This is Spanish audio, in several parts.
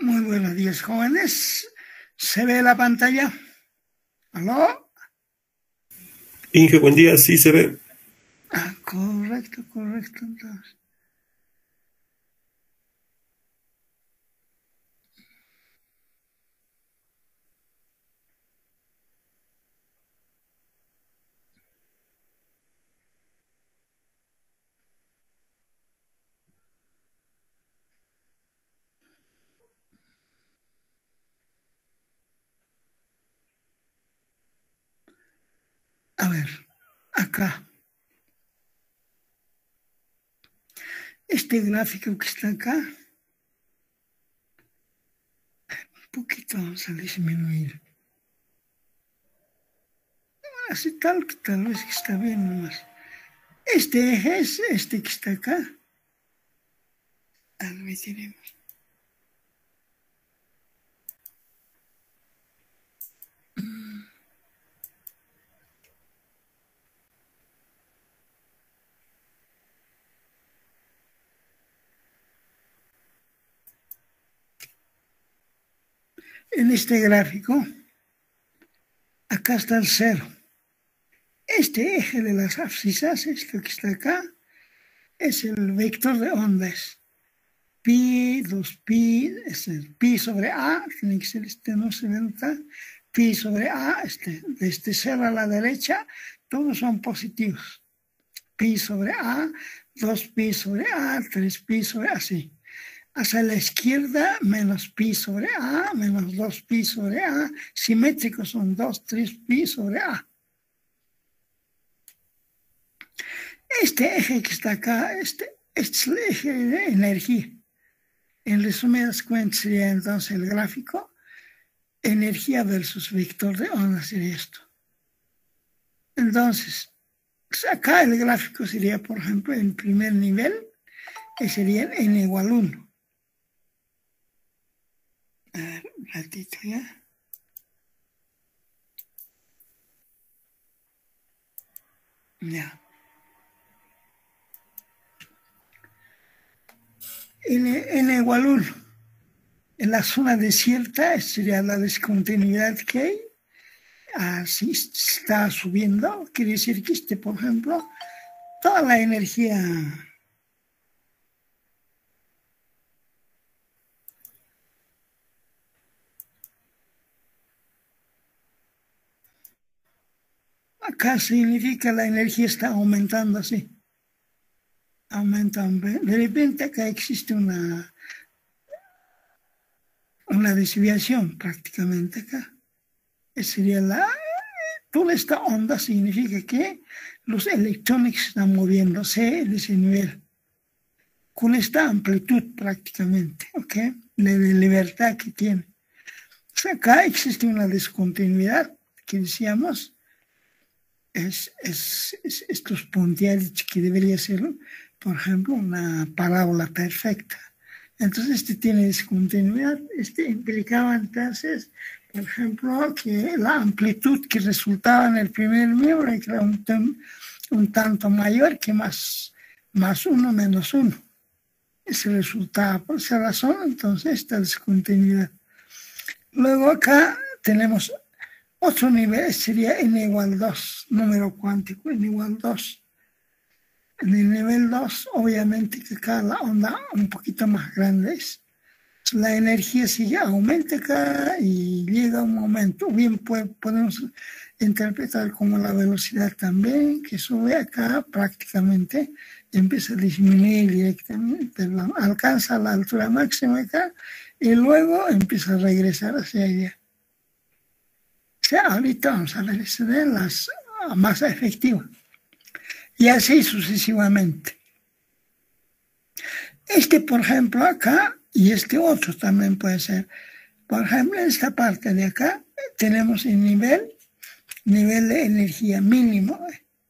Muy buenos días, jóvenes. ¿Se ve la pantalla? ¿Aló? Inge, buen día, sí se ve. Correcto. Entonces. A ver, acá. Este gráfico que está acá, un poquito vamos a disminuir. Así tal vez que está bien nomás. Este eje es este que está acá. Admitiremos. En este gráfico, acá está el cero. Este eje de las abscisas, esto que está acá, es el vector de ondas. Pi, 2pi, pi sobre A, tiene que ser no se nota, pi sobre A, desde 0 a la derecha, todos son positivos. Pi sobre A, 2pi sobre A, 3pi sobre A, así. Hacia la izquierda, menos pi sobre A, menos 2pi sobre A, simétricos son 2, 3pi sobre A. Este eje que está acá, este es el eje de energía. En resumidas cuentas sería entonces el gráfico, energía versus vector de onda sería esto. Entonces, acá el gráfico sería, por ejemplo, en primer nivel, que sería n igual 1. A ver, un ratito ya. Ya. N igual 1. En la zona desierta sería la discontinuidad que hay. Así está subiendo. Quiere decir que por ejemplo, toda la energía acá significa la energía está aumentando así. Aumentando. De repente acá existe una desviación prácticamente acá. Sería toda esta onda significa que los electrones están moviéndose en ese nivel. Con esta amplitud prácticamente, ¿ok? De libertad que tiene. O sea, acá existe una discontinuidad que decíamos, estos punteados que debería ser, por ejemplo, una parábola perfecta. Entonces, tiene discontinuidad. Implicaba entonces, por ejemplo, que la amplitud que resultaba en el primer miembro era un tanto mayor que más 1 menos 1. Ese resultaba por esa razón, entonces, esta discontinuidad. Luego acá tenemos otro nivel, sería n igual 2, número cuántico, n igual 2. En el nivel 2, obviamente que acá la onda un poquito más grande es. La energía sigue, aumenta acá y llega a un momento. Bien, podemos interpretar como la velocidad también, que sube acá prácticamente, empieza a disminuir directamente, alcanza la altura máxima acá y luego empieza a regresar hacia allá. O sea, ahorita vamos a ver de las más efectivas. Y así sucesivamente. Por ejemplo, acá, y otro también puede ser. Por ejemplo, en esta parte de acá tenemos el nivel de energía mínimo,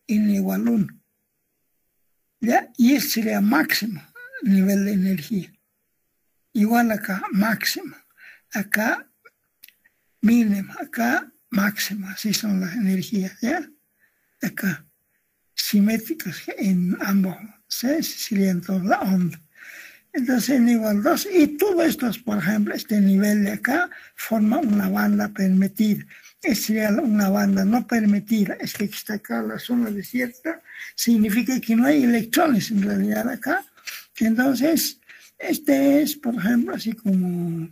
n igual 1. ¿Ya? Y sería máximo, nivel de energía. Igual acá, máximo. Acá, mínimo. Acá, máximo. Así son las energías, ¿ya? Acá, simétricas en ambos. ¿Sí? Sería entonces la onda. Entonces n igual 2, y todo esto, por ejemplo, este nivel de acá forma una banda permitida. Esta sería una banda no permitida. Es que está acá la zona desierta, significa que no hay electrones en realidad acá. Entonces, este es, por ejemplo, así como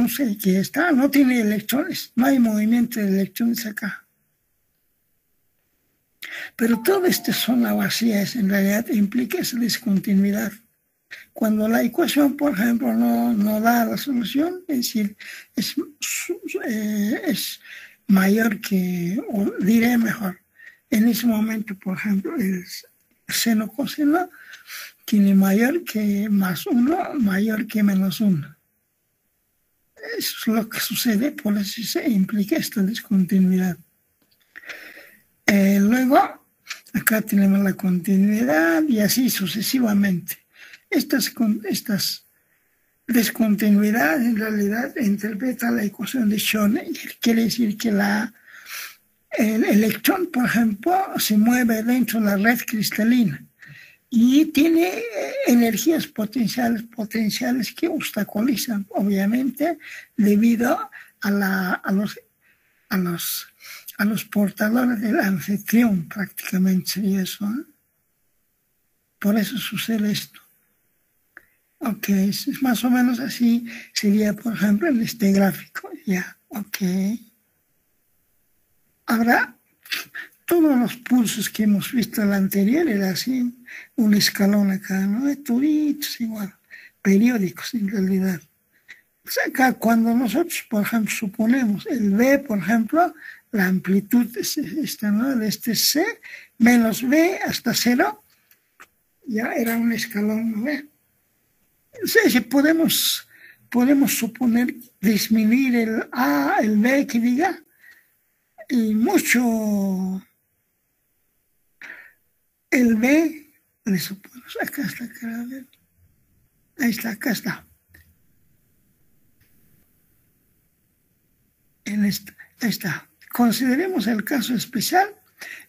sé que está, no tiene electrones, no hay movimiento de electrones acá. Pero toda esta zona vacía en realidad implica esa discontinuidad. Cuando la ecuación, por ejemplo, no da la solución, es decir, es mayor que, o diré mejor, en ese momento, por ejemplo, el seno coseno tiene mayor que más 1, mayor que menos 1. Eso es lo que sucede, por eso se implica esta discontinuidad. Luego, acá tenemos la continuidad y así sucesivamente. Estas discontinuidades en realidad interpretan la ecuación de Schrödinger. Quiere decir que el electrón, por ejemplo, se mueve dentro de la red cristalina y tiene energías potenciales que obstaculizan, obviamente, debido a los portadores del anfitrión, prácticamente sería eso, ¿eh? Por eso sucede esto. Ok, es más o menos así sería, por ejemplo, en este gráfico. Ya, ok. Ahora, todos los pulsos que hemos visto en la anterior era así, un escalón acá, ¿no? De turitos igual, periódicos en realidad. Pues acá cuando nosotros, por ejemplo, suponemos el B, por ejemplo, la amplitud esta, ¿no? De este C, menos B hasta 0, ya era un escalón, ¿no? Entonces podemos suponer disminuir el A, el B que diga, y mucho el B, le suponemos, acá está, ahí está, acá está. Ahí está. Consideremos el caso especial.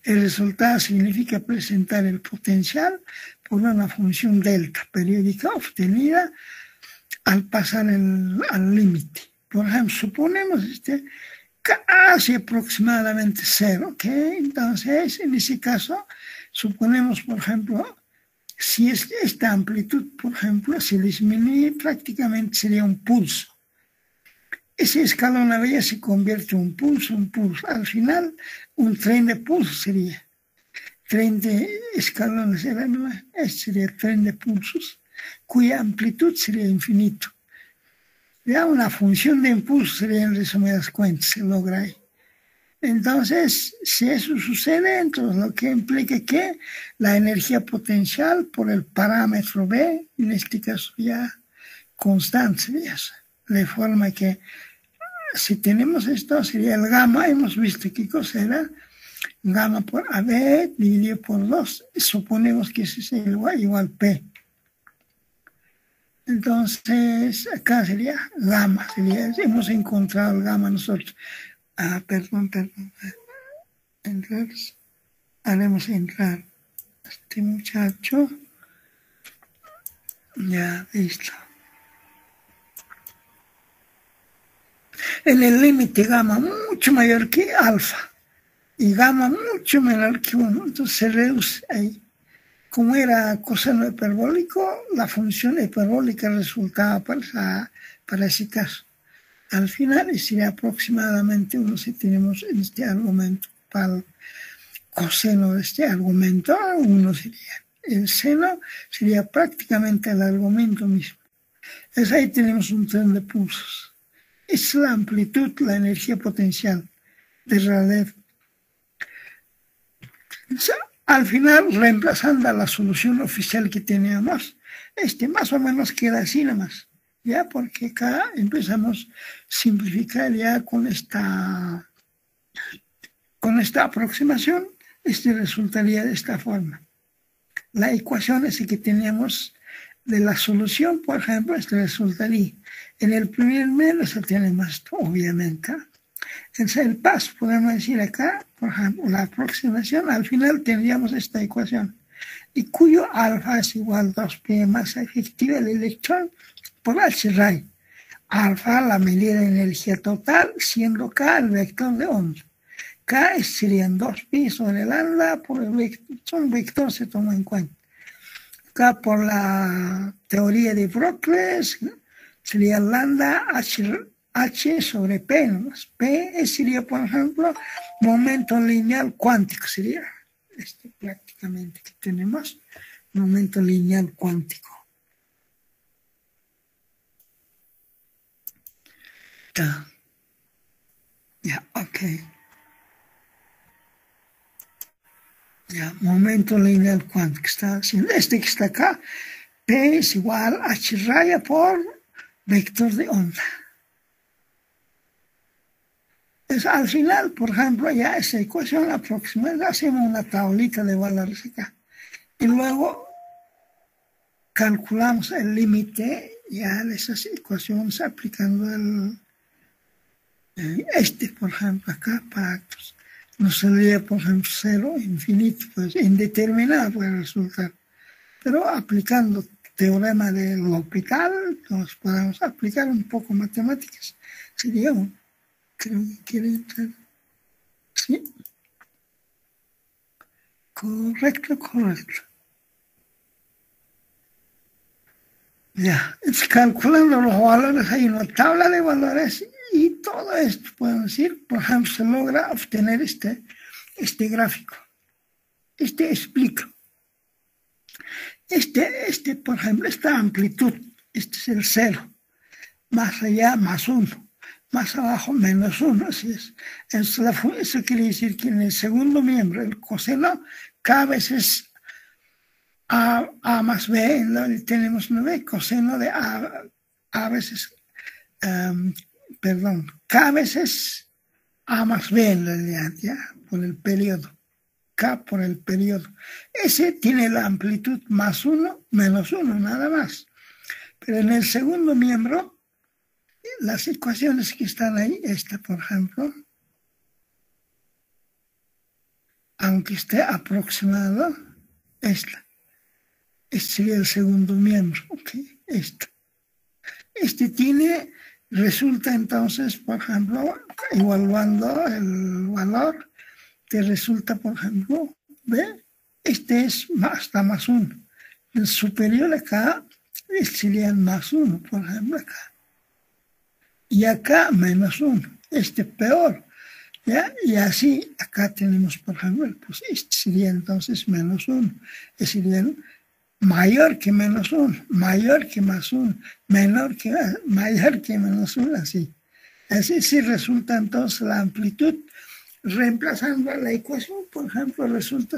El resultado significa presentar el potencial por una función delta periódica obtenida al pasar al límite. Por ejemplo, suponemos casi aproximadamente 0, ¿ok? Entonces, en ese caso, suponemos, por ejemplo, si esta amplitud, por ejemplo, se disminuye, prácticamente sería un pulso. Ese escalón a veces se convierte en un pulso. Al final, un tren de pulso sería. Tren de escalones, este sería tren de pulsos, cuya amplitud sería infinito. Ya una función de impulso sería, en resumidas cuentas, se logra ahí. Entonces, si eso sucede, entonces lo que implica que la energía potencial por el parámetro B, en este caso ya constante sería eso. De forma que si tenemos esto, sería el gamma, hemos visto qué cosa era, gamma por AB dividido por 2, suponemos que ese es igual P. Entonces, acá sería gamma, hemos encontrado el gamma nosotros. Perdón. Haremos entrar a este muchacho. Ya, listo. En el límite gamma mucho mayor que alfa y gamma mucho menor que 1, entonces se reduce ahí. Como era coseno hiperbólico, la función hiperbólica resultaba para ese caso. Al final sería aproximadamente 1 si tenemos en este argumento, para el coseno de este argumento, 1 sería. El seno sería prácticamente el argumento mismo. Entonces ahí tenemos un tren de pulsos. Es la amplitud, la energía potencial de Raleigh. Al final, reemplazando a la solución oficial que teníamos, más o menos queda así nomás, ya, porque acá empezamos a simplificar ya con esta aproximación, resultaría de esta forma. La ecuación esa que teníamos de la solución, por ejemplo, resultaría. En el primer menos se tiene más, obviamente. Entonces el paso, podemos decir acá, por ejemplo, la aproximación, al final tendríamos esta ecuación. y cuyo alfa es igual a 2pi masa efectiva del electrón por h ray. Alfa, la medida de energía total, siendo K el vector de onda. K serían 2pi sobre lambda por el vector, un vector se toma en cuenta. K por la teoría de Broglie sería lambda h sobre p nomás. P sería, por ejemplo, momento lineal cuántico, sería prácticamente que tenemos momento lineal cuántico. Ya, ok. Ya, momento lineal cuántico está haciendo. Este que está acá, P es igual a H raya por vector de onda. Es, al final, por ejemplo, ya esa ecuación aproximada, hacemos una tablita de valores acá. Y luego calculamos el límite ya de esas ecuaciones aplicando por ejemplo, acá para nos saldría, por ejemplo, 0 infinito, pues indeterminado puede resultar. Pero aplicando teorema del L'Hopital, nos podemos aplicar un poco matemáticas. Sería un, creo que quiere entrar. Sí. Correcto. Ya, es calculando los valores, hay una tabla de valores y todo esto, podemos decir, por ejemplo, se logra obtener este gráfico. Explica. Por ejemplo, esta amplitud, este es el 0, más allá más 1, más abajo menos 1, así es. Eso quiere decir que en el segundo miembro, el coseno, cada vez es A más B, tenemos 9, coseno de A veces, K veces A más B en realidad, ya, por el periodo. K por el periodo. Ese tiene la amplitud más 1, menos 1, nada más. Pero en el segundo miembro, las ecuaciones que están ahí, esta por ejemplo, aunque esté aproximado, esta. Este sería el segundo miembro, ¿ok? Resulta entonces, por ejemplo, evaluando el valor, te resulta, por ejemplo, ¿ve? Este es hasta más 1. El superior acá sería más 1, por ejemplo, acá. Y acá menos 1. Peor. ¿Ya? Y así, acá tenemos, por ejemplo, pues este sería entonces menos 1. Sería mayor que menos 1, mayor que más 1, mayor que menos 1, así. Así sí resulta entonces la amplitud, reemplazando la ecuación, por ejemplo, resulta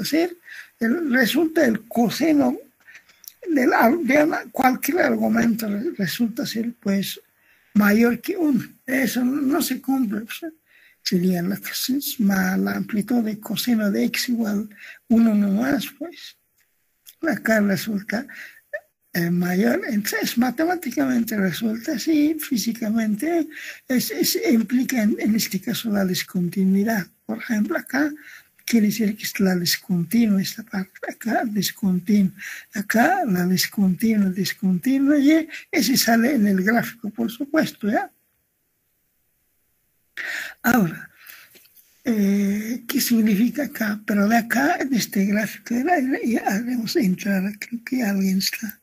el coseno de cualquier argumento, resulta ser pues mayor que 1. Eso no se cumple, pues, sería la amplitud de coseno de x igual 1 nomás, pues. Acá resulta mayor, entonces matemáticamente resulta así, físicamente implica en este caso la discontinuidad. Por ejemplo, acá quiere decir que es la discontinua, esta parte, acá discontinua, acá la discontinua, y ese sale en el gráfico, por supuesto, ¿ya? Ahora, ¿qué significa acá? Pero de acá, en este gráfico, haremos entrar, creo que alguien está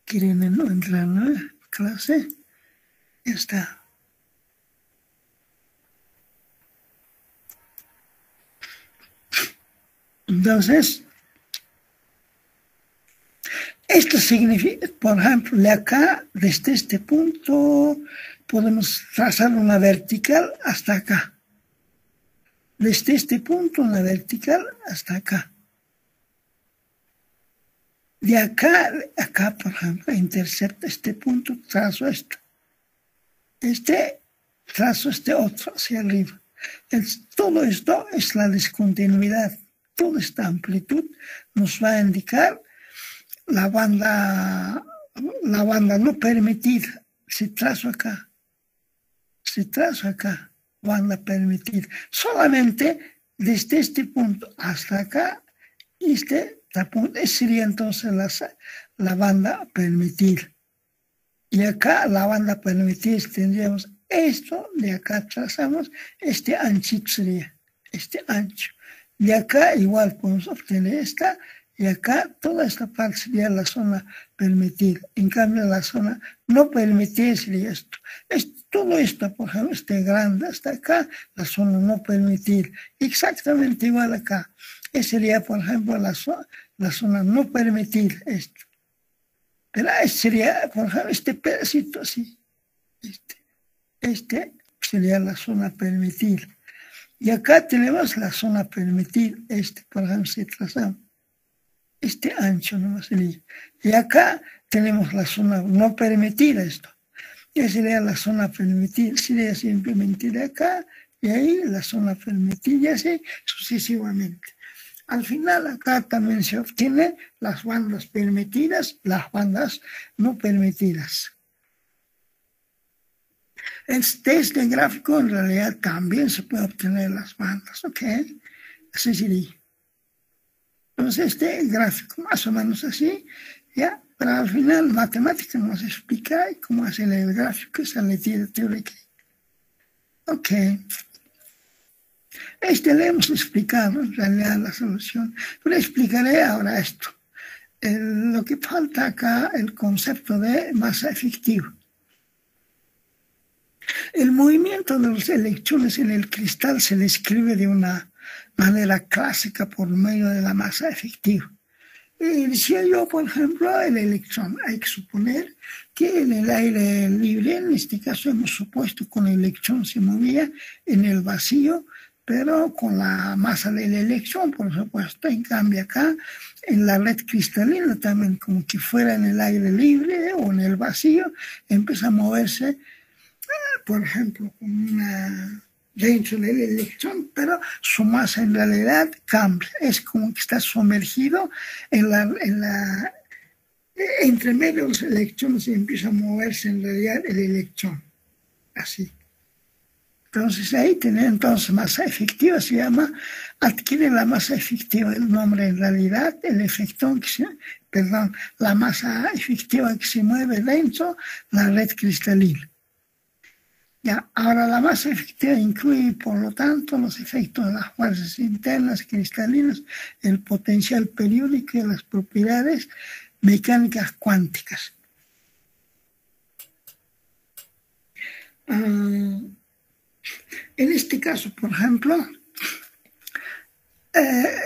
queriendo entrar, ¿no? Clase, ya está. Entonces, esto significa, por ejemplo, de acá, desde este punto, podemos trazar una vertical hasta acá. Desde este punto, una vertical hasta acá. De acá, por ejemplo, intercepta este punto, trazo esto. Trazo este otro hacia arriba. Todo esto es la discontinuidad. Toda esta amplitud nos va a indicar la banda no permitida. Si trazo acá, banda permitida. Solamente desde este punto hasta acá, sería entonces la banda permitir. Y acá la banda permitir tendríamos esto, de acá trazamos, este anchito sería, este ancho. De acá igual podemos obtener esta, y acá toda esta parte sería la zona permitir. En cambio la zona no permitir sería esto. Todo esto, por ejemplo, este grande hasta acá, la zona no permitir. Exactamente igual acá. Esa sería, por ejemplo, la zona no permitir esto. Pero este sería, por ejemplo, este pedacito así. Este sería la zona permitir. Y acá tenemos la zona permitir, por ejemplo, si trazamos. Este ancho no sería. Y acá tenemos la zona no permitir esto. Ya sería la zona permitir, sería simplemente de acá, y ahí la zona permitir, y así sucesivamente. Al final acá también se obtienen las bandas permitidas, las bandas no permitidas. Este gráfico en realidad también se puede obtener las bandas, ¿ok? Así sería. Entonces este gráfico más o menos así, ya, pero al final matemática nos explica cómo hacer el gráfico, esa lectura teórica. Ok. Le hemos explicado en realidad la solución, pero explicaré ahora esto. Lo que falta acá, el concepto de masa efectiva. El movimiento de los electrones en el cristal se describe de una manera clásica por medio de la masa efectiva. Decía yo, por ejemplo, el electrón. Hay que suponer que en el aire libre, en este caso hemos supuesto que el electrón se movía en el vacío, pero con la masa del electrón, por supuesto. En cambio acá, en la red cristalina también, como que fuera en el aire libre o en el vacío, empieza a moverse, por ejemplo, dentro del electrón, pero su masa en realidad cambia. Es como que está sumergido entre medio de los electrones y empieza a moverse en realidad el electrón. Así. Entonces ahí tiene masa efectiva, se llama, adquiere la masa efectiva, el nombre en realidad, la masa efectiva que se mueve dentro la red cristalina. Ya, ahora la masa efectiva incluye, por lo tanto, los efectos de las fuerzas internas cristalinas, el potencial periódico y las propiedades mecánicas cuánticas. En este caso, por ejemplo,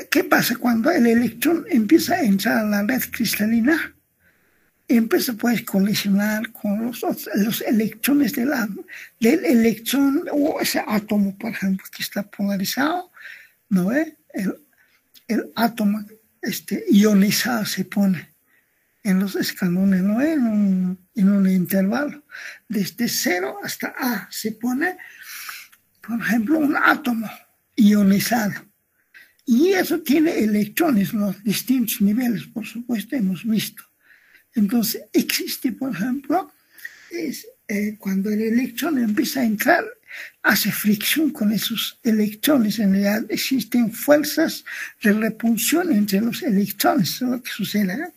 ¿qué pasa cuando el electrón empieza a entrar a la red cristalina? Empieza pues a colisionar con los electrones del electrón o ese átomo, por ejemplo, que está polarizado, ¿no ve? El átomo ionizado se pone en los escalones, ¿no ve? En un intervalo. Desde 0 hasta A se pone, por ejemplo, un átomo ionizado. Y eso tiene electrones en los distintos niveles, por supuesto, hemos visto. Entonces existe, por ejemplo, cuando el electrón empieza a entrar, hace fricción con esos electrones. En realidad existen fuerzas de repulsión entre los electrones, eso es lo que sucede, ¿eh?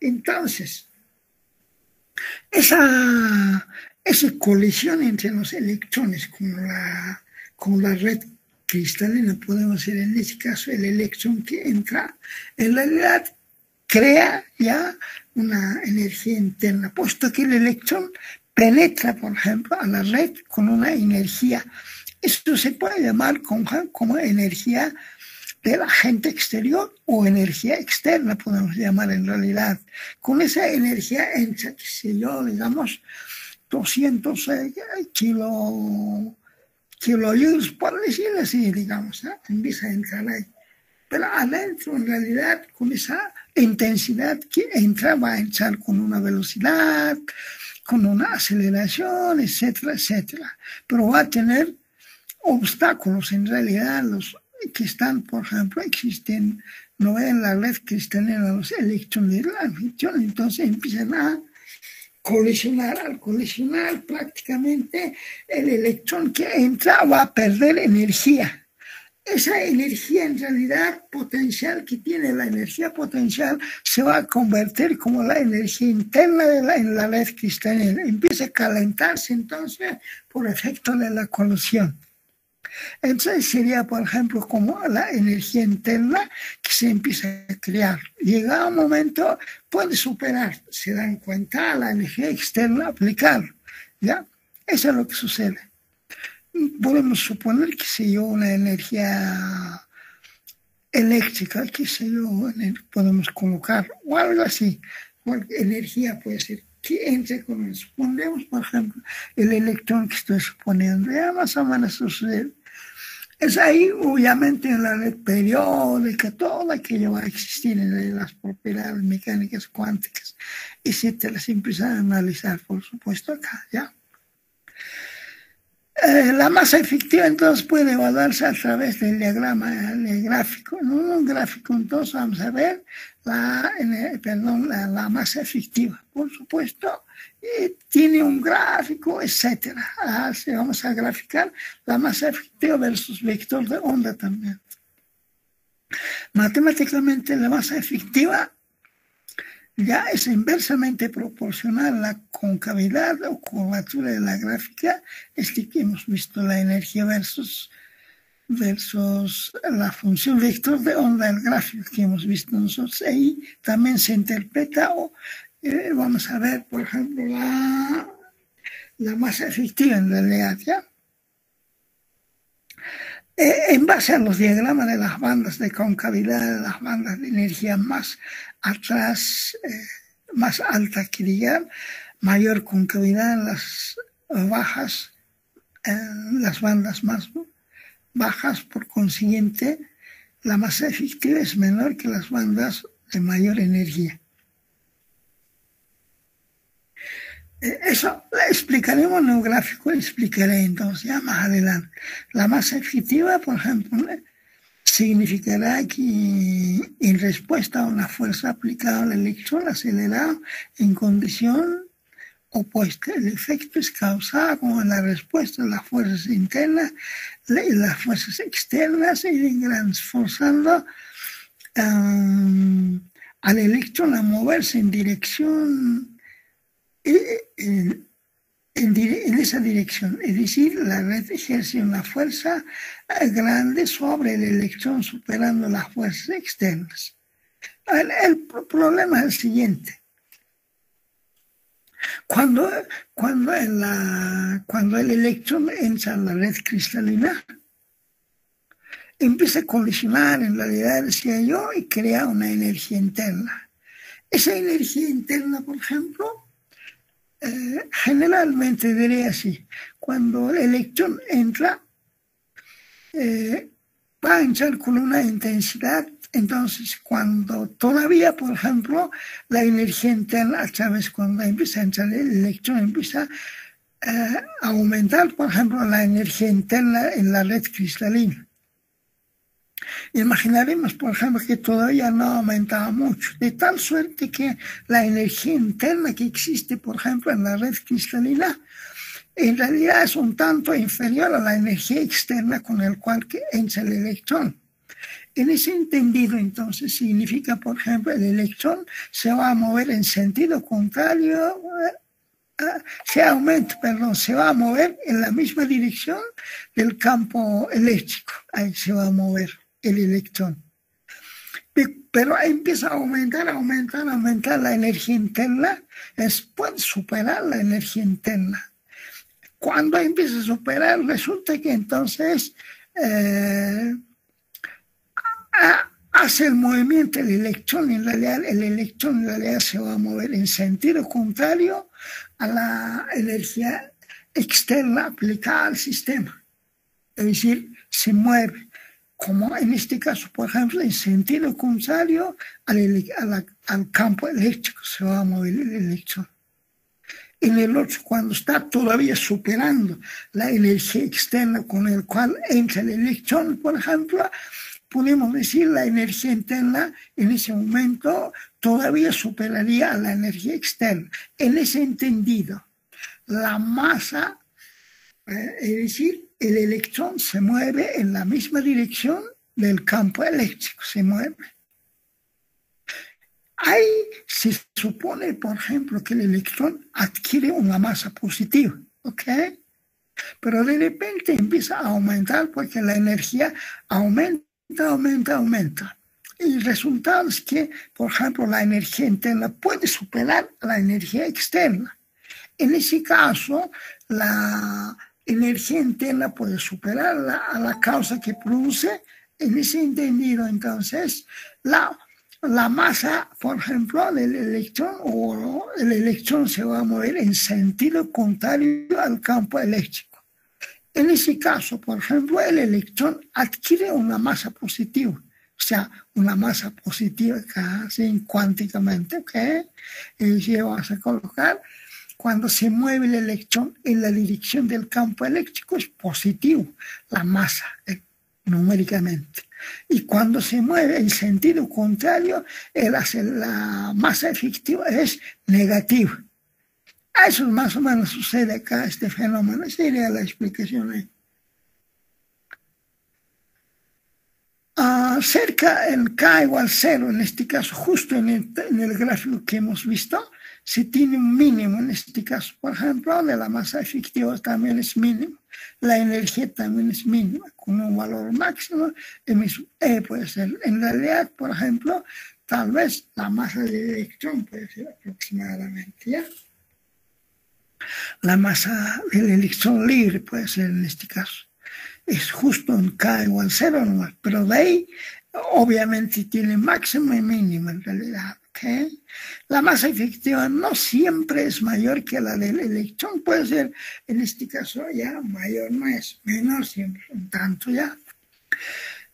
Entonces, esa colisión entre los electrones con la red cristalina, podemos decir en este caso el electrón que entra, en realidad crea ya una energía interna, puesto que el electrón penetra, por ejemplo, a la red con una energía. Esto se puede llamar como energía del agente exterior o energía externa, podemos llamar en realidad. Con esa energía entra, qué sé yo, digamos, 200 kilojoules, por decirlo así, digamos, ¿eh? Empieza a entrar ahí. Pero adentro, en realidad, con esa intensidad que entra, va a entrar con una velocidad, con una aceleración, etcétera, etcétera. Pero va a tener obstáculos, en realidad, los que están, por ejemplo, existen, no ven en la red cristalina los electrones del anfitrión, entonces empiezan a colisionar. Al colisionar, prácticamente el electrón que entra va a perder energía. esa energía en realidad potencial que tiene la energía potencial se va a convertir como la energía interna en la red cristalina. Empieza a calentarse entonces por efecto de la colusión. Entonces sería, por ejemplo, como la energía interna que se empieza a crear. Llega un momento, puede superar, se dan cuenta, la energía externa aplicar. ¿Ya? Eso es lo que sucede. Podemos suponer que se dio una energía eléctrica, que se dio, podemos colocar, o algo así. Cualquier energía puede ser que entre con, supondemos, por ejemplo, el electrón que estoy suponiendo, ya más o menos sucede. Es ahí, obviamente, en la red periódica, todo aquello va a existir en las propiedades mecánicas cuánticas, etcétera. Se empieza a analizar, por supuesto, acá, ¿ya? La masa efectiva entonces puede evaluarse a través del diagrama, del gráfico. En un gráfico entonces vamos a ver la masa efectiva. Por supuesto, tiene un gráfico, etcétera. Vamos a graficar la masa efectiva versus vector de onda también. Matemáticamente la masa efectiva ya es inversamente proporcional a la concavidad o curvatura de la gráfica, que hemos visto la energía versus la función vector de onda del gráfico que hemos visto nosotros. Ahí también se interpreta, vamos a ver, por ejemplo, la masa efectiva en realidad, ¿ya? En base a los diagramas de las bandas de concavidad, de las bandas de energía más atrás, más alta que digan, mayor concavidad en las bajas, en las bandas más bajas, por consiguiente, la masa efectiva es menor que las bandas de mayor energía. Eso explicaremos en un gráfico, explicaré entonces ya más adelante. La masa efectiva, por ejemplo, significará que en respuesta a una fuerza aplicada al electrón acelerado en condición opuesta, el efecto es causado como en la respuesta a las fuerzas internas y las fuerzas externas irán forzando al electrón a moverse en dirección en esa dirección, es decir, la red ejerce una fuerza grande sobre el electrón superando las fuerzas externas. El problema es el siguiente. Cuando el electrón entra en la red cristalina, empieza a colisionar, en realidad decía yo, y crea una energía interna. Esa energía interna, por ejemplo, generalmente diría así, cuando el electrón entra, va a entrar con una intensidad, entonces cuando todavía, por ejemplo, la energía interna, a través cuando empieza a entrar el electrón, empieza a aumentar, por ejemplo, la energía interna en la red cristalina. Imaginaremos, por ejemplo, que todavía no aumentaba mucho, de tal suerte que la energía interna que existe, por ejemplo, en la red cristalina, en realidad es un tanto inferior a la energía externa con la cual entra el electrón. En ese entendido, entonces, significa, por ejemplo, el electrón se va a mover en sentido contrario, se va a mover en la misma dirección del campo eléctrico, ahí se va a mover el electrón. Pero ahí empieza a aumentar la energía interna, puede superar la energía interna. Cuando empieza a superar, resulta que entonces hace el movimiento el electrón, en realidad el electrón en realidad se va a mover en sentido contrario a la energía externa aplicada al sistema. Es decir, se mueve, como en este caso, por ejemplo, en sentido contrario al campo eléctrico se va a mover el electrón. En el otro, cuando está todavía superando la energía externa con la cual entra el electrón, por ejemplo, podemos decir la energía interna en ese momento todavía superaría a la energía externa. En ese entendido, la masa, es decir, el electrón se mueve en la misma dirección del campo eléctrico, se mueve. Ahí se supone, por ejemplo, que el electrón adquiere una masa positiva, ¿ok? Pero de repente empieza a aumentar porque la energía aumenta. Y el resultado es que, por ejemplo, la energía interna puede superar a la energía externa. En ese caso, la energía interna puede superar a la causa que produce. En ese entendido, entonces, la masa, por ejemplo, del electrón, o el electrón se va a mover en sentido contrario al campo eléctrico. En ese caso, por ejemplo, el electrón adquiere una masa positiva, o sea, una masa positiva casi cuánticamente, ¿ok? Y vamos a colocar, cuando se mueve el electrón en la dirección del campo eléctrico es positivo, la masa numéricamente. Y cuando se mueve en sentido contrario, la masa efectiva es negativa. Eso más o menos sucede acá, este fenómeno. Esa sería la explicación ahí. Cerca el K igual 0, en este caso, justo en el gráfico que hemos visto, se tiene un mínimo, en este caso, por ejemplo, de la masa efectiva también es mínimo. La energía también es mínima, con un valor máximo. Puede ser, en realidad, por ejemplo, tal vez la masa del electrón puede ser aproximadamente, ¿ya? La masa del electrón libre puede ser en este caso. Es justo en K igual 0 nomás, pero de ahí obviamente tiene máximo y mínimo en realidad. ¿Okay? La masa efectiva no siempre es mayor que la del electrón, puede ser en este caso ya mayor, no es menor siempre, un tanto ya.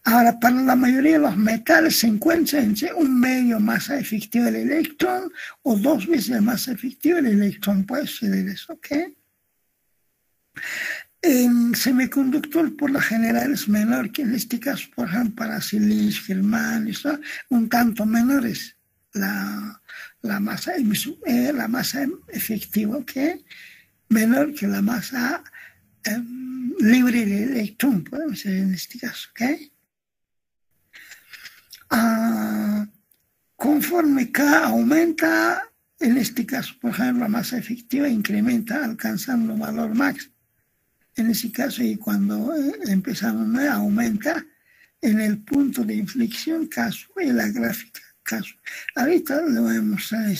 Ahora, para la mayoría de los metales se encuentra entre un medio masa efectiva del electrón o 2 veces la masa efectiva del electrón, puede ser eso, ¿ok? En semiconductor, por lo general, es menor que en este caso, por ejemplo, para silicio, germanio, un tanto menores la masa efectiva, ¿ok? Menor que la masa libre de electrón, podemos ser en este caso, ¿ok? Conforme K aumenta, en este caso, por ejemplo, la masa efectiva incrementa alcanzando un valor máximo. En ese caso, y cuando empezamos a aumenta en el punto de inflexión, caso, en la gráfica, caso. Ahorita le voy a mostrar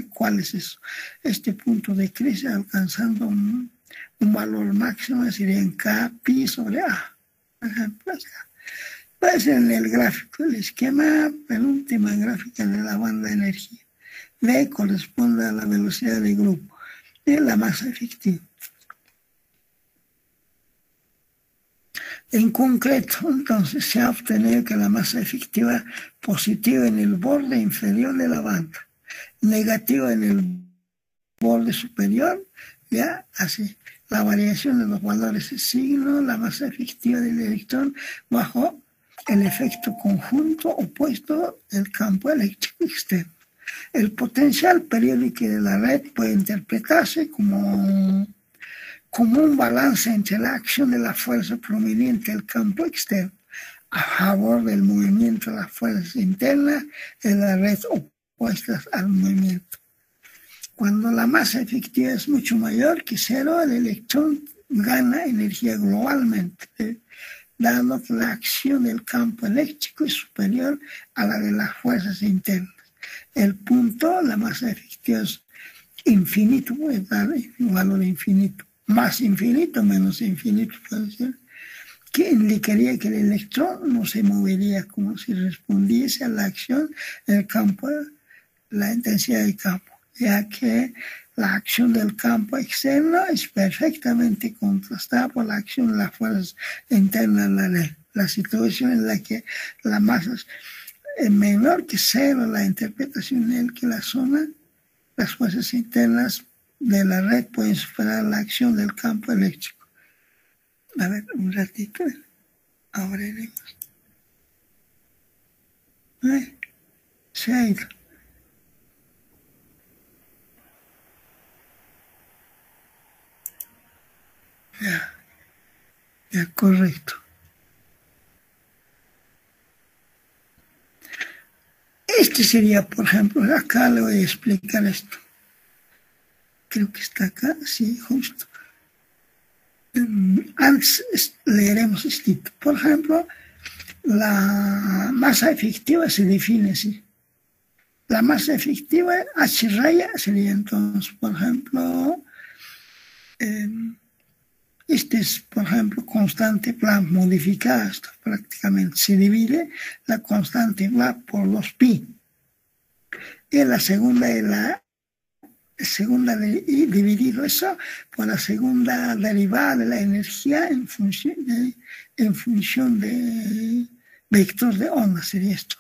cuál es eso. Este punto de crisis alcanzando un valor máximo sería en K pi sobre A. Por ejemplo, acá. Pues en el gráfico, el esquema, penúltima gráfica de la banda de energía. V corresponde a la velocidad de grupo de la masa efectiva. En concreto, entonces, se ha obtenido que la masa efectiva positiva en el borde inferior de la banda, negativa en el borde superior, ya así. La variación de los valores de signo, la masa efectiva del electrón bajo el efecto conjunto opuesto del campo eléctrico externo. El potencial periódico de la red puede interpretarse como un balance entre la acción de la fuerza proveniente del campo externo a favor del movimiento de las fuerzas internas de la red opuestas al movimiento. Cuando la masa efectiva es mucho mayor que 0, el electrón gana energía globalmente, dado que la acción del campo eléctrico es superior a la de las fuerzas internas. El punto, la masa efectiva es infinito, puede dar un valor infinito, más infinito, menos infinito, puede ser, que indicaría que el electrón no se movería como si respondiese a la acción del campo, la intensidad del campo, ya que la acción del campo externo es perfectamente contrastada por la acción de las fuerzas internas de la red. La situación en la que la masa es menor que 0, la interpretación en que la zona, las fuerzas internas de la red pueden superar la acción del campo eléctrico. A ver, un ratito, ahora iremos. Se ha ido. Ya Correcto. Este sería, por ejemplo, acá le voy a explicar esto. Creo que está acá, sí, justo. Antes leeremos esto. Por ejemplo, la masa efectiva se define así. La masa efectiva, H raya, sería entonces, por ejemplo, este es, por ejemplo, constante Planck modificada, esto prácticamente se divide la constante Planck por los pi. Y la segunda es dividido eso por la segunda derivada de la energía en función de vector de onda, sería esto.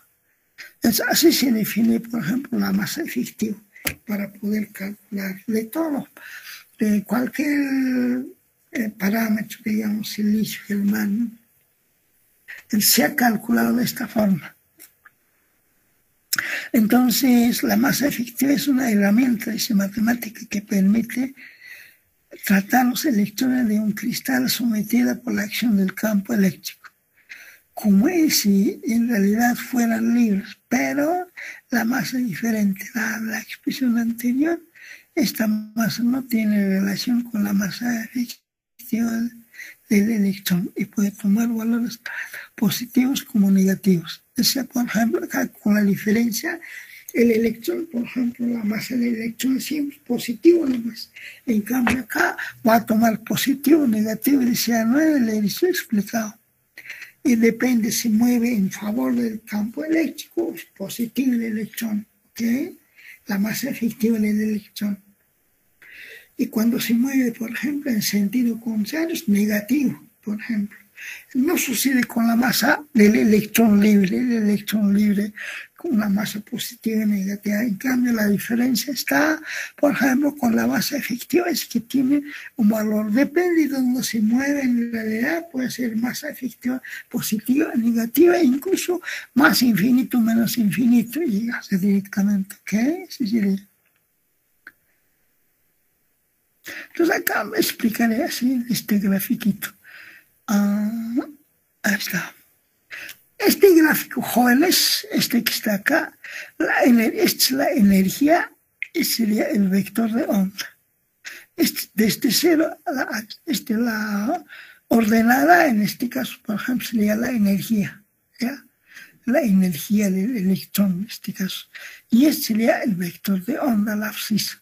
Entonces, así se define, por ejemplo, la masa efectiva para poder calcular de todo, de cualquier parámetro, digamos, silicio, germanio. Se ha calculado de esta forma. Entonces, la masa efectiva es una herramienta de matemática que permite tratar los electrones de un cristal sometida por la acción del campo eléctrico, como es si en realidad fueran libres, pero la masa es diferente. La expresión anterior, esta masa no tiene relación con la masa efectiva del electrón y puede tomar valores positivos como negativos. O sea, por ejemplo, acá con la diferencia, el electrón, por ejemplo, la masa del electrón siempre es positivo nomás. En cambio acá va a tomar positivo o negativo, y decía, no le he explicado. Y depende si mueve en favor del campo eléctrico, es positivo el electrón, ¿ok? La masa efectiva del electrón. Y cuando se mueve, por ejemplo, en sentido contrario, es negativo, por ejemplo. No sucede con la masa del electrón libre, el electrón libre con una masa positiva y negativa. En cambio, la diferencia está, por ejemplo, con la masa efectiva, es que tiene un valor, depende de dónde se mueve en realidad, puede ser masa efectiva positiva, negativa, incluso más infinito, menos infinito, y llegarse directamente, ¿ok? Sí sería. Entonces acá me explicaré así este grafiquito. Ahí está. Este gráfico, jóvenes, este que está acá, esta es la energía y sería el vector de onda. Desde cero a la ordenada, en este caso, por ejemplo, sería la energía, ¿ya? La energía del electrón, en este caso. Y este sería el vector de onda, la abscisa.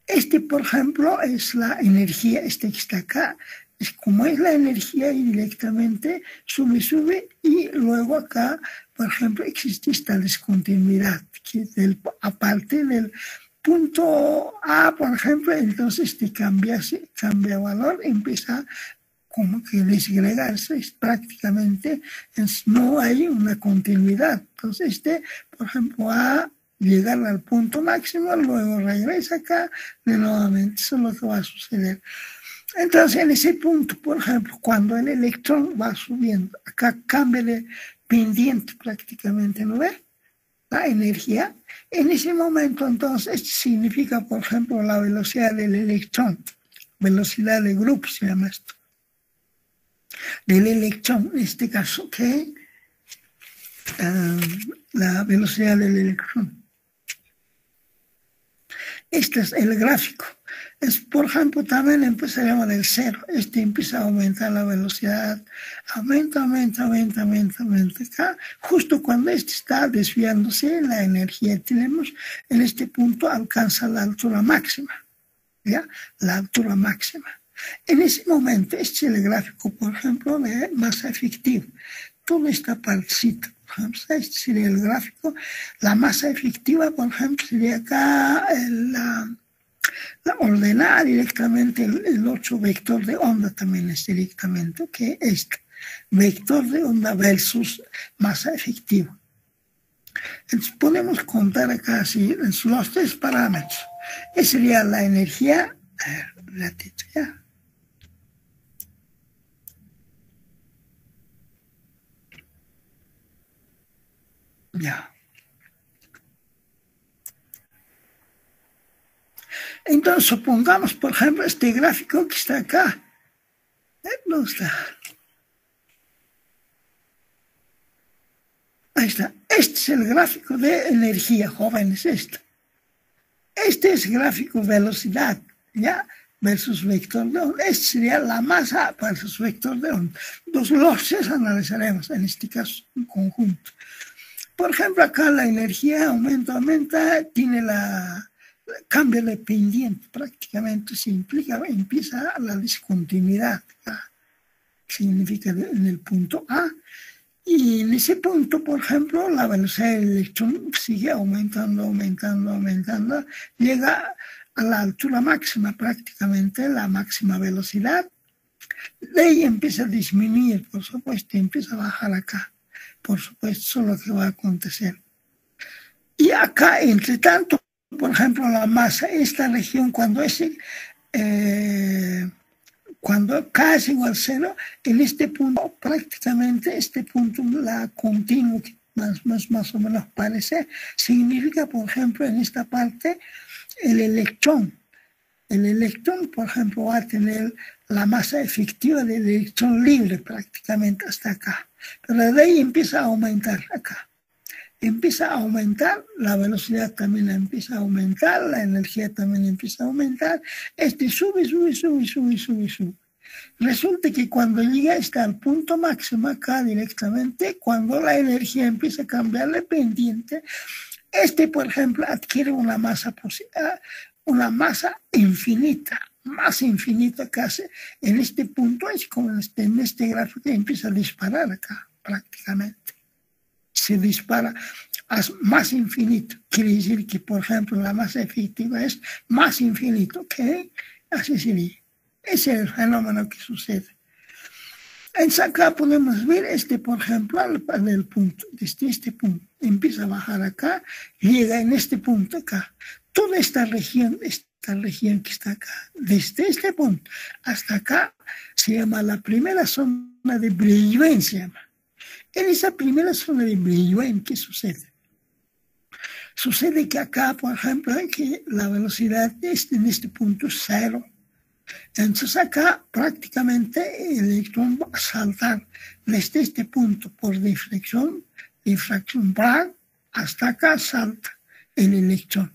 Este, por ejemplo, es la energía, este que está acá, es como es la energía y directamente sube, y luego acá, por ejemplo, existe esta discontinuidad, que aparte del punto A, por ejemplo, entonces cambia valor, empieza como que desagregarse, es prácticamente, no hay una continuidad. Entonces, por ejemplo, A llegar al punto máximo, luego regresa acá de nuevamente, eso es lo que va a suceder. Entonces, en ese punto, por ejemplo, cuando el electrón va subiendo, acá cambia de pendiente prácticamente, ¿no ve? La energía. En ese momento, entonces, significa, por ejemplo, la velocidad del electrón, velocidad de grupo se llama esto, del electrón, en este caso, que la velocidad del electrón. Este es el gráfico. Por ejemplo, también empezaremos del cero. Empieza a aumentar la velocidad. Aumenta. Acá, justo cuando está desviándose, la energía que tenemos en este punto alcanza la altura máxima. ¿Ya? La altura máxima. En ese momento, este es el gráfico, por ejemplo, de masa efectiva. Toda esta partecita, por ejemplo, este sería el gráfico. La masa efectiva, por ejemplo, sería acá la ordenada directamente, el otro vector de onda también es directamente, que es vector de onda versus masa efectiva. Entonces podemos contar acá así los tres parámetros. Esa sería la energía, a ver, un ratito ya. Ya. Entonces, supongamos, por ejemplo, este gráfico que está acá. ¿Dónde está? Ahí está. Este es el gráfico de energía, jóvenes, esto. Este es gráfico velocidad, ¿ya? Versus vector de onda. Este sería la masa versus vector de onda. Los tres analizaremos en este caso en conjunto. Por ejemplo, acá la energía aumenta, tiene cambia de pendiente, prácticamente se implica, empieza la discontinuidad, ¿ya? Significa en el punto A. Y en ese punto, por ejemplo, la velocidad del electrón sigue aumentando, llega a la altura máxima, prácticamente la máxima velocidad. De ahí empieza a disminuir, por supuesto, y empieza a bajar acá. Por supuesto, eso es lo que va a acontecer. Y acá, entre tanto, por ejemplo, la masa, esta región, cuando K es igual a 0, en este punto, prácticamente este punto, la continua, que más o menos parece, significa, por ejemplo, en esta parte, el electrón. El electrón, por ejemplo, va a tener la masa efectiva del electrón libre prácticamente hasta acá. Pero de ahí empieza a aumentar acá. Empieza a aumentar, la velocidad también empieza a aumentar, la energía también empieza a aumentar. Sube. Resulta que cuando llega al punto máximo acá directamente, cuando la energía empieza a cambiar de pendiente, por ejemplo, adquiere una masa infinita, más infinita casi. En este punto es como en este gráfico empieza a disparar acá prácticamente. Se dispara más infinito. Quiere decir que, por ejemplo, la masa efectiva es más infinito, ¿ok? Así sería. Ese es el fenómeno que sucede. Entonces acá podemos ver por ejemplo, al punto, desde este punto, empieza a bajar acá, llega en este punto acá. Toda esta región que está acá, desde este punto hasta acá, se llama la primera zona de Brillouin, se llama. En esa primera zona de Brillouin, ¿qué sucede? Sucede que acá, por ejemplo, que la velocidad en este punto es 0. Entonces acá prácticamente el electrón va a saltar desde este punto por difracción Bragg, hasta acá salta el electrón.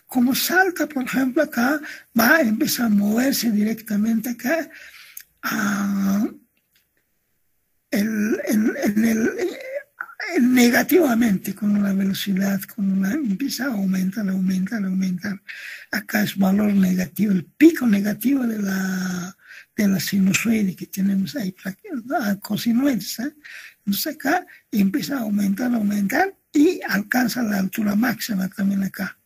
Como salta, por ejemplo, acá va a empezar a moverse directamente acá negativamente con una velocidad, empieza a aumentar. Acá es valor negativo, el pico negativo de la sinusoide que tenemos ahí, cosinoides. Entonces acá empieza a aumentar y alcanza la altura máxima también acá.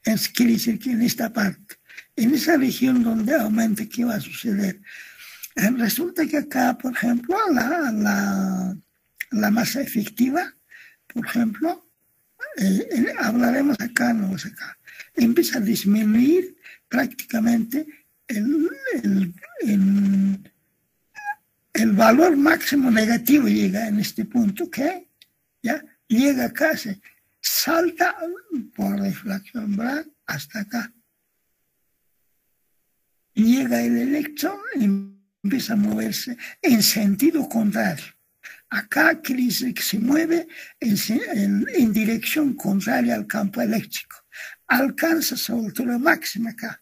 Eso quiere decir que en esta parte, en esa región donde aumenta, ¿qué va a suceder? Resulta que acá, por ejemplo, la masa efectiva, por ejemplo, hablaremos acá, no es acá, empieza a disminuir prácticamente el valor máximo negativo llega en este punto, ¿qué? ¿Ya? Llega acá, se salta por difracción Bragg hasta acá. Llega el electrón y empieza a moverse en sentido contrario. Acá quiere decir que se mueve en dirección contraria al campo eléctrico. Alcanza su altura máxima acá,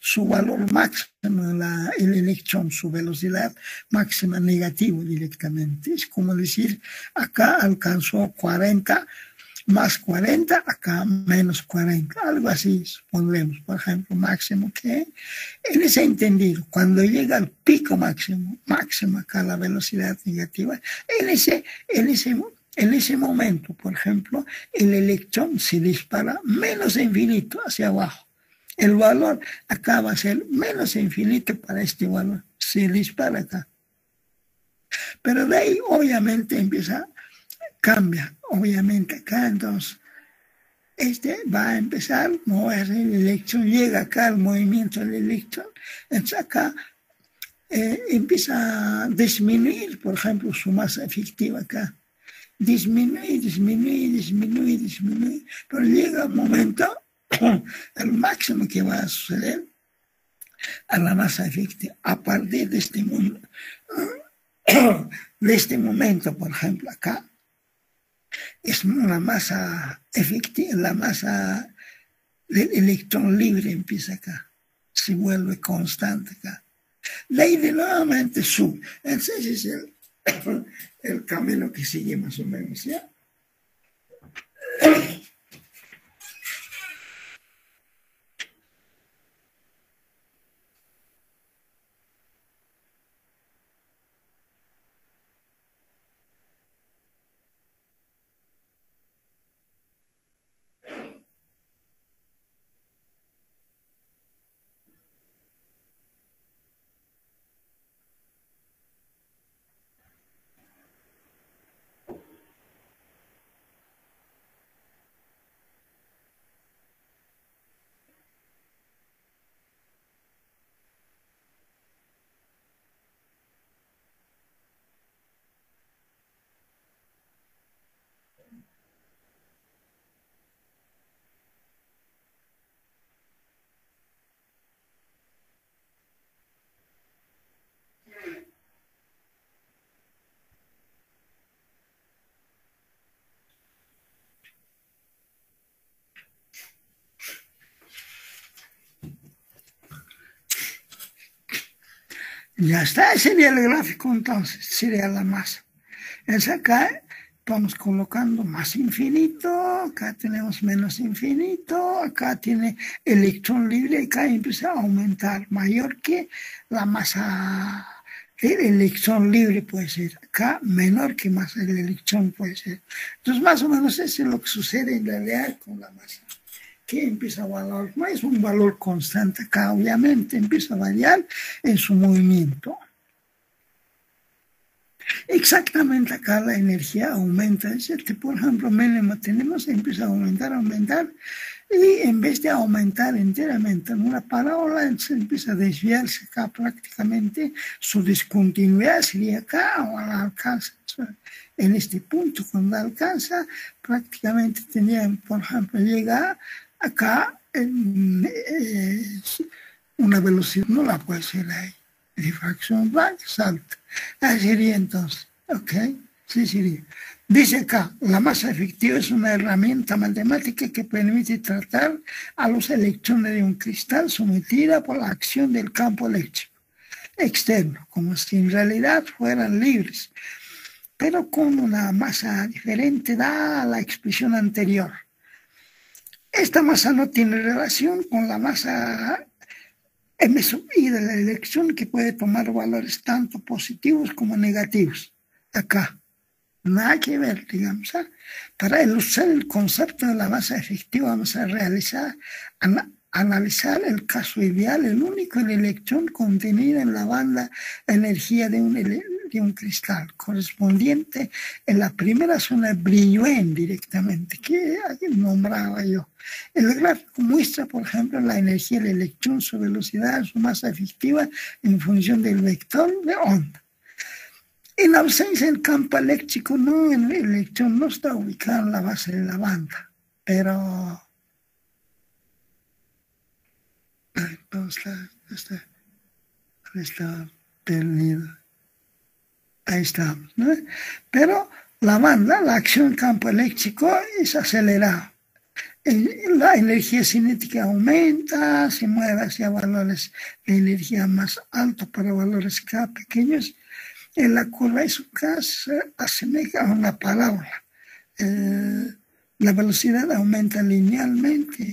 su valor máximo, el electrón, su velocidad máxima negativo directamente. Es como decir, acá alcanzó 40, más 40, acá menos 40, algo así, supondremos, por ejemplo, máximo que en ese entendido, cuando llega al pico máximo acá la velocidad negativa, en ese momento, por ejemplo, el electrón se dispara menos infinito hacia abajo. El valor acá va a ser menos infinito para este valor, se dispara acá. Pero de ahí obviamente cambia, obviamente acá, entonces va a empezar a moverse el electrón, llega acá el movimiento del electrón, entonces acá empieza a disminuir, por ejemplo, su masa efectiva acá, disminuye, pero llega un momento, el máximo que va a suceder a la masa efectiva, a partir de este mundo, de este momento, por ejemplo, acá, es una masa efectiva, la masa del electrón libre empieza acá, se vuelve constante acá. De ahí de nuevamente sube. Entonces es el camino que sigue más o menos, ¿ya? Ya está, sería el gráfico entonces, sería la masa. Es acá, vamos colocando más infinito, acá tenemos menos infinito, acá tiene electrón libre, acá empieza a aumentar, mayor que la masa del electrón libre puede ser, acá menor que masa del electrón puede ser. Entonces más o menos eso es lo que sucede en realidad con la masa, que empieza a variar, no es un valor constante acá, obviamente empieza a variar en su movimiento. Exactamente acá la energía aumenta, por ejemplo, mínimo tenemos, empieza a aumentar, y en vez de aumentar enteramente en una parábola, entonces empieza a desviarse acá prácticamente, su discontinuidad sería acá o alcanza. En este punto, cuando alcanza, prácticamente tendría, por ejemplo, llega acá en una velocidad, no la puede ser ahí, difracción va, salta. Así sería entonces, ¿ok? Sí sería. Dice acá, la masa efectiva es una herramienta matemática que permite tratar a los electrones de un cristal sometida por la acción del campo eléctrico externo, como si en realidad fueran libres, pero con una masa diferente dada a la expresión anterior. Esta masa no tiene relación con la masa m sub i de la electrón, que puede tomar valores tanto positivos como negativos. Acá, nada que ver, digamos. Para ilustrar el concepto de la masa efectiva, vamos a analizar el caso ideal, el único, el electrón contenido en la banda energía de un cristal, correspondiente en la primera zona Brillouin directamente, que nombraba yo. El gráfico muestra, por ejemplo, la energía del electrón, su velocidad, su masa efectiva en función del vector de onda. En ausencia del campo eléctrico, no, el electrón no está ubicado en la base de la banda, pero está perdido. Ahí estamos, ¿no? Pero la banda, la acción del campo eléctrico es acelerada. La energía cinética aumenta, se mueve hacia valores de energía más altos para valores K pequeños. En la curva K se asemeja a una parábola. La velocidad aumenta linealmente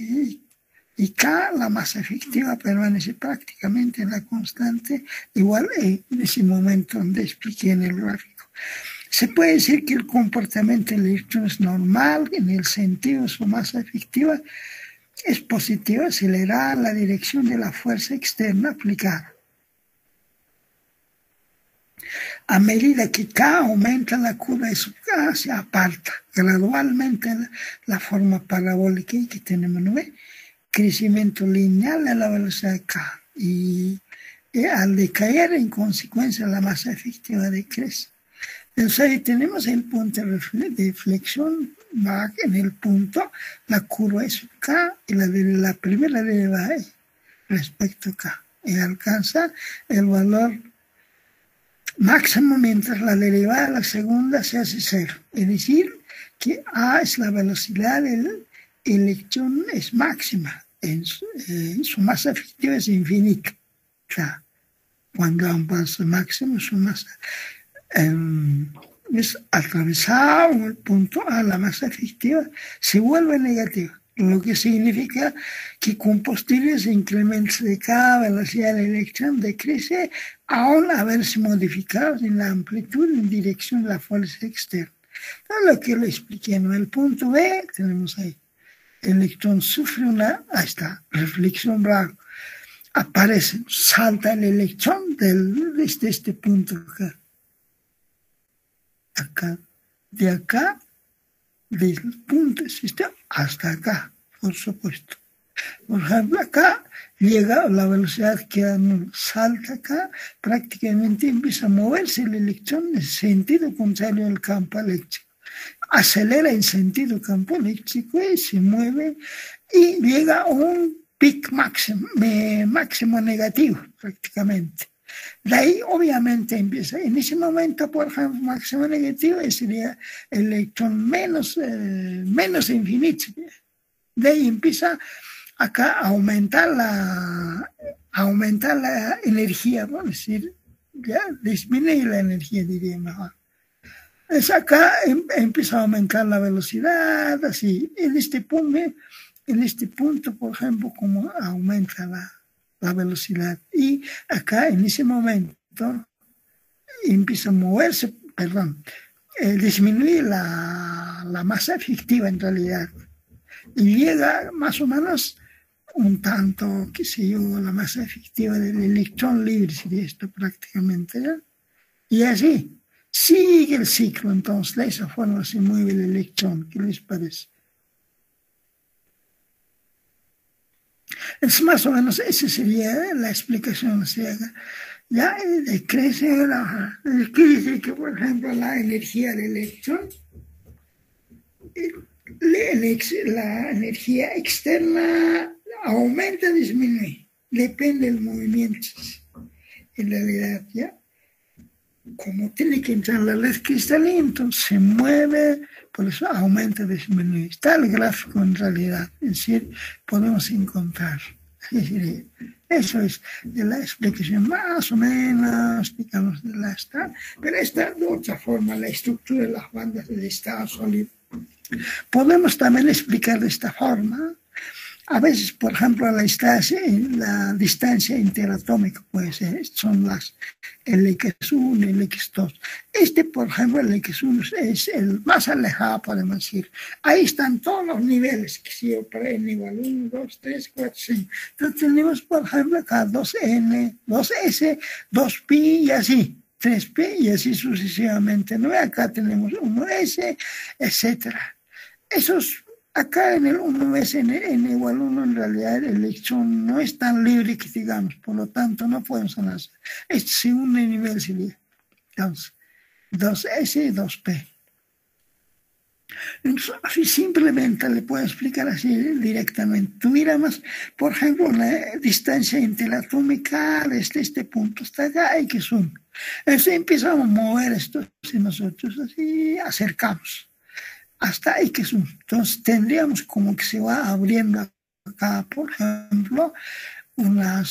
y K, la masa efectiva, permanece prácticamente en la constante, igual en ese momento donde expliqué en el gráfico. Se puede decir que el comportamiento del electrón es normal, en el sentido de su masa efectiva es positiva, acelerada en la dirección de la fuerza externa aplicada. A medida que K aumenta, la curva de su K se aparta gradualmente la forma parabólica que tenemos, ¿no ve? Crecimiento lineal a la velocidad de K, y al decaer en consecuencia la masa efectiva decrece. Entonces ahí tenemos el punto de flexión, va en el punto, la curva es K y la primera derivada respecto a K, y alcanza el valor máximo mientras la derivada de la segunda se hace cero. Es decir, que A es la velocidad del electrón, es máxima, su masa efectiva es infinita. O sea, cuando a un paso máximo su masa es atravesada el punto A, la masa efectiva se vuelve negativa, lo que significa que con posteriores incrementos de cada velocidad del electrón decrece aún haberse modificado en la amplitud en dirección de la fuerza externa. Entonces, lo que lo expliqué en el punto B, tenemos ahí, el electrón sufre ahí está, reflexión brava, aparece, salta el electrón desde este punto acá, de acá, desde el punto hasta acá, por supuesto. Por ejemplo, acá llega la velocidad que salta acá, prácticamente empieza a moverse el electrón en sentido contrario al campo eléctrico. Acelera en sentido campo eléctrico y se mueve y llega a un pic máximo negativo prácticamente. De ahí obviamente empieza, en ese momento, por ejemplo, máximo negativo sería el electrón menos infinito. De ahí empieza acá a aumentar la energía, ¿no? Es decir, ya disminuye la energía, diría mejor. Es acá empieza a aumentar la velocidad, así. En este punto, por ejemplo, como aumenta la velocidad. Y acá, en ese momento, empieza a moverse, disminuye la masa efectiva en realidad. Y llega más o menos un tanto, qué sé yo, la masa efectiva del electrón libre, sería esto prácticamente, ¿ya? Y así. Sigue el ciclo, entonces, de esa forma se mueve el electrón. ¿Qué les parece? Es más o menos, esa sería la explicación. O sea, ya crece, quiere decir que, por ejemplo, la energía del electrón, la energía externa aumenta o disminuye, depende del movimiento, en realidad, ¿ya? Como tiene que entrar la luz cristalina, entonces se mueve, por eso aumenta, disminuye. Está el gráfico en realidad, es decir, podemos encontrar. Eso es de la explicación más o menos, digamos, de la esta, pero esta de otra forma, la estructura de las bandas del estado sólido. Podemos también explicar de esta forma. A veces, por ejemplo, la distancia interatómica puede ser, son las LX1, LX2. Por ejemplo, el LX1 es el más alejado, podemos decir. Ahí están todos los niveles, que si para n igual 1, 2, 3, 4, 5. Entonces tenemos, por ejemplo, acá 2n, 2s, 2pi y así. 3pi y así sucesivamente. ¿No? Acá tenemos 1s, etcétera. Acá en el 1s, n igual 1, en realidad el electrón no es tan libre que digamos, por lo tanto no podemos hacer. Este segundo nivel sería, entonces, 2s y 2p. Entonces, así simplemente le puedo explicar así directamente. Tuviéramos, por ejemplo, una distancia interatómica desde este punto hasta acá, X1. Entonces empezamos a mover esto y nosotros así acercamos hasta X1. Entonces tendríamos como que se va abriendo acá, por ejemplo, una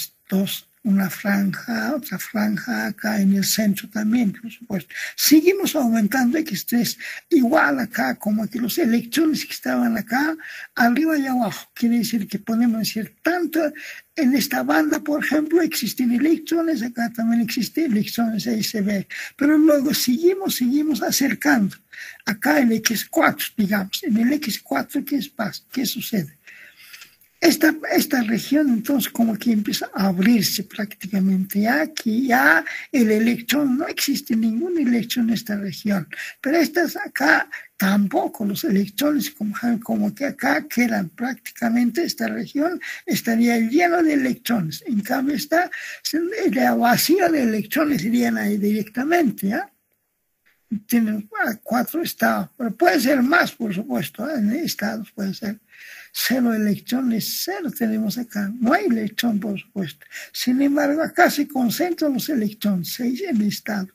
franja, otra franja acá en el centro también, por supuesto. Seguimos aumentando X3, igual acá, como que los electrones que estaban acá, arriba y abajo. Quiere decir que podemos decir, tanto en esta banda, por ejemplo, existen electrones, acá también existen electrones, ahí se ve. Pero luego seguimos acercando. Acá en X4, digamos, en el X4, ¿qué sucede? Esta región entonces como que empieza a abrirse prácticamente, ya que ya el electrón, no existe ningún electrón en esta región, pero estas acá tampoco, los electrones como que acá quedan prácticamente, esta región estaría llena de electrones, en cambio está vacía de electrones, irían ahí directamente, ¿ya? Tienen 4 estados, pero puede ser más, por supuesto, en estados puede ser 0 electrones, 0 tenemos acá, no hay electrón, por supuesto. Sin embargo, acá se concentran los electrones, 6 en estado.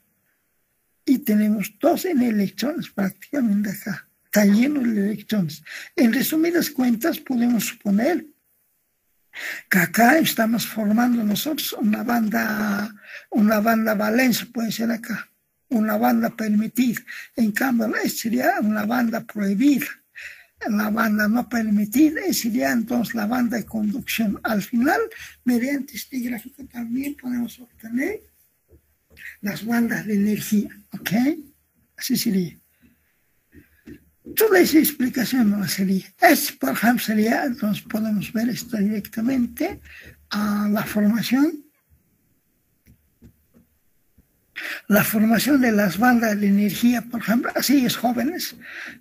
y tenemos 2 electrones prácticamente acá. Está lleno de electrones. En resumidas cuentas, podemos suponer que acá estamos formando nosotros una banda valencia, puede ser acá, una banda permitida. En cambio, sería una banda prohibida. La banda no permitida sería entonces la banda de conducción. Al final, mediante este gráfico también podemos obtener las bandas de energía, ¿ok? Así sería. Toda esa explicación no sería. Por ejemplo, sería, entonces podemos ver esto directamente a la formación de las bandas de energía, por ejemplo, así es jóvenes.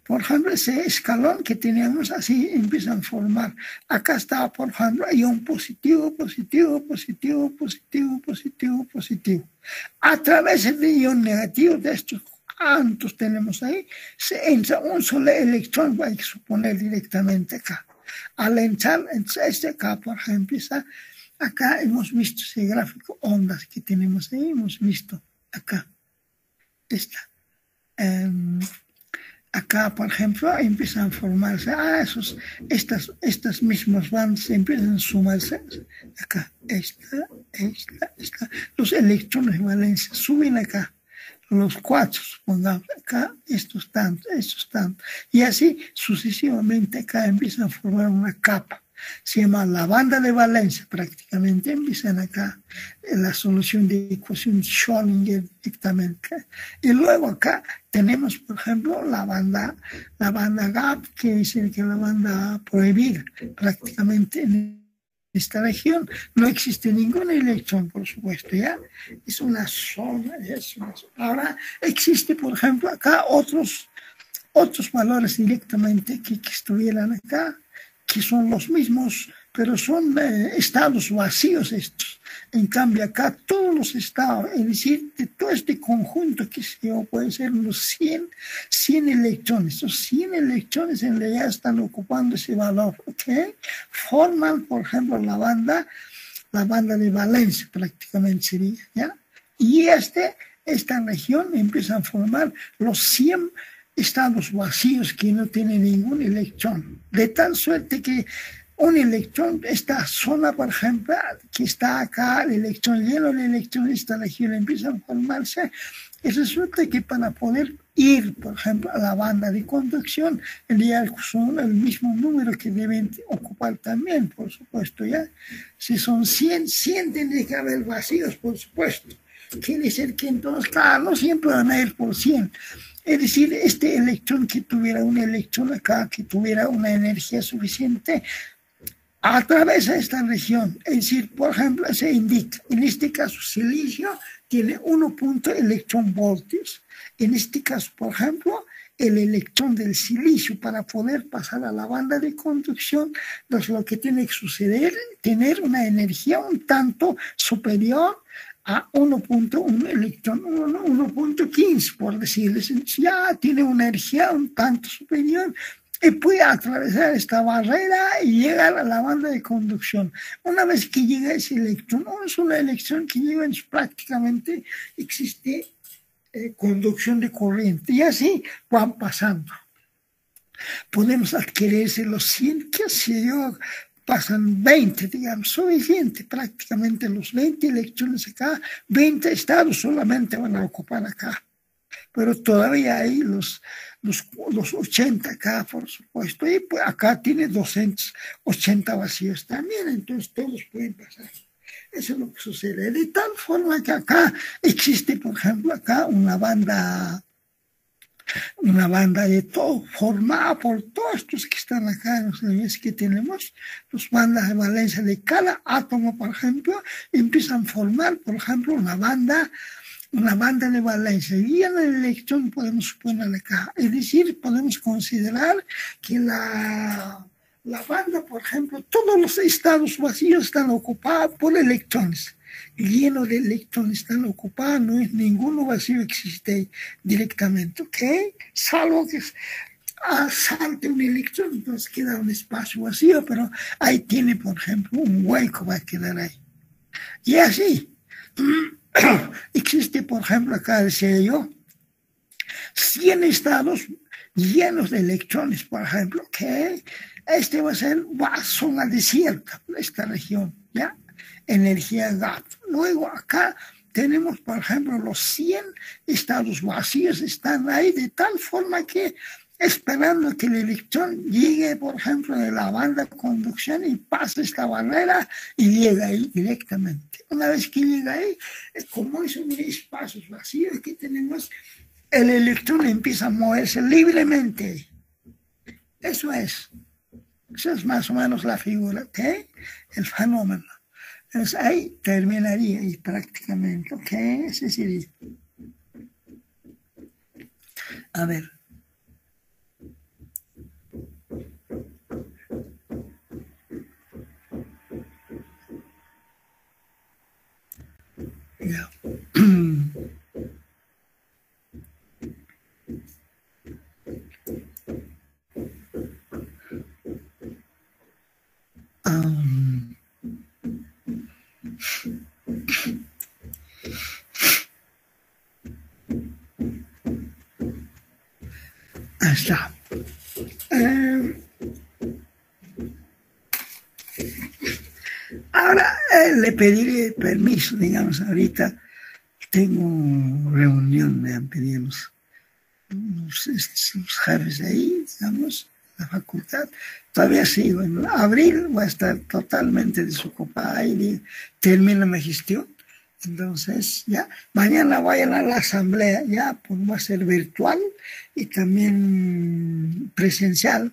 Por ejemplo, ese escalón que teníamos, así empiezan a formar. Acá está, por ejemplo, ion positivo, positivo, positivo, positivo, positivo, positivo. A través del ion negativo de estos cuantos tenemos ahí, se entra un solo electrón, hay que suponer directamente acá. Al entrar, entonces acá, por ejemplo, acá hemos visto ese gráfico, ondas que tenemos ahí, hemos visto acá. Acá, por ejemplo, empiezan a formarse, estas mismas bandas empiezan a sumarse. Acá, esta. Los electrones de valencia suben acá. Los 4, supongamos, acá, estos tantos. Y así sucesivamente acá empiezan a formar una capa. Se llama la banda de valencia, prácticamente empiezan acá en la solución de ecuación Schrödinger directamente. Y luego acá tenemos, por ejemplo, la banda gap, que es la banda prohibida, prácticamente en esta región no existe ningún electrón, por supuesto, ¿ya? Es una zona. Ahora existe, por ejemplo, acá otros valores directamente que estuvieran acá, que son los mismos, pero son estados vacíos estos. En cambio, acá todos los estados, es decir, de todo este conjunto que puede ser unos 100 electrones. Esos 100 electrones en realidad están ocupando ese valor, ¿ok? Forman, por ejemplo, la banda de valencia prácticamente sería, ¿ya? Y esta región empieza a formar los 100 estados vacíos que no tienen ningún electrón, de tal suerte que un electrón, esta zona, por ejemplo, que está acá, el electrón lleno de electrones, esta región empieza a formarse, y resulta que para poder ir, por ejemplo, a la banda de conducción, son el mismo número que deben ocupar también, por supuesto, ¿ya? Si son 100 tienen que haber vacíos, por supuesto. Quiere decir que entonces, claro, no siempre van a ir por 100. Es decir, este electrón que tuviera un electrón acá, que tuviera una energía suficiente, atraviesa esta región. Es decir, por ejemplo, se indica, en este caso, silicio tiene 1 electronvoltios. En este caso, por ejemplo, el electrón del silicio para poder pasar a la banda de conducción, pues lo que tiene que suceder, tener una energía un tanto superior a 1.1 electrón, 1.15, por decirles, ya tiene una energía un tanto superior y puede atravesar esta barrera y llegar a la banda de conducción. Una vez que llega ese electrón, un solo electrón que llega, prácticamente existe conducción de corriente, y así van pasando. Podemos adquirirse los 100, que si yo pasan 20, digamos, suficiente, prácticamente los 20 electrones acá, 20 estados solamente van a ocupar acá. Pero todavía hay los 80 acá, por supuesto, y pues acá tiene 280 vacíos también, entonces todos pueden pasar. Eso es lo que sucede. De tal forma que acá existe, por ejemplo, acá una banda de todo, formada por todos estos que están acá, los niveles que tenemos, las bandas de valencia de cada átomo, por ejemplo, empiezan a formar, por ejemplo, una banda de valencia. Y en el electrón podemos suponer acá. Es decir, podemos considerar que la banda, por ejemplo, todos los estados vacíos están ocupados por electrones. Lleno de electrones están ocupados, no es ninguno vacío existe directamente, ¿ok? Salvo que salte un electrón, entonces queda un espacio vacío, pero ahí tiene, por ejemplo, un hueco, va a quedar ahí. Y así, existe, por ejemplo, acá decía yo, 100 estados llenos de electrones, por ejemplo, que este va a ser zona desierta, esta región, ¿ya? Energía GAT. Luego acá tenemos, por ejemplo, los 100 estados vacíos están ahí de tal forma que esperando que el electrón llegue, por ejemplo, de la banda de conducción y pase esta barrera y llega ahí directamente. Una vez que llega ahí, como esos espacios vacíos que tenemos, el electrón empieza a moverse libremente. Eso es. Esa es más o menos la figura, ¿ok? El fenómeno. Entonces ahí terminaría y prácticamente, ¿ok? Ese sería. A ver. Ya. Ahí está. Ahora le pediré permiso, digamos, ahorita tengo reunión, me han pedido los jefes de ahí, digamos, la facultad. Todavía sigo, en abril voy a estar totalmente desocupada y termino mi gestión. Entonces, ya, mañana vayan a la asamblea, ya, pues va a ser virtual y también presencial.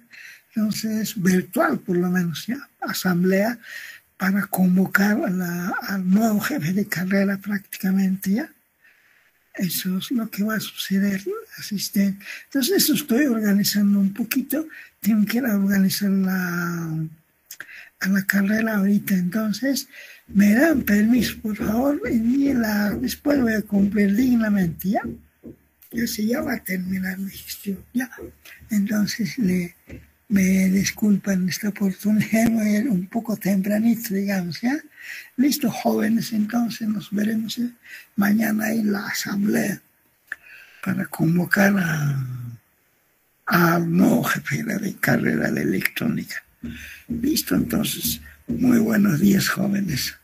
Entonces, virtual por lo menos, ya, asamblea para convocar al nuevo jefe de carrera prácticamente, ya. Eso es lo que va a suceder, asistente. Entonces, eso estoy organizando un poquito. Tengo que ir a organizar a la carrera ahorita. Entonces, me dan permiso, por favor, envíela. Después voy a cumplir dignamente, ¿ya? Ya va a terminar mi gestión, ¿ya? Entonces, me disculpan esta oportunidad, voy a ir un poco tempranito, digamos, ¿ya? Listo, jóvenes, entonces nos veremos mañana en la asamblea para convocar al nuevo jefe de carrera de electrónica. Listo, entonces, muy buenos días, jóvenes.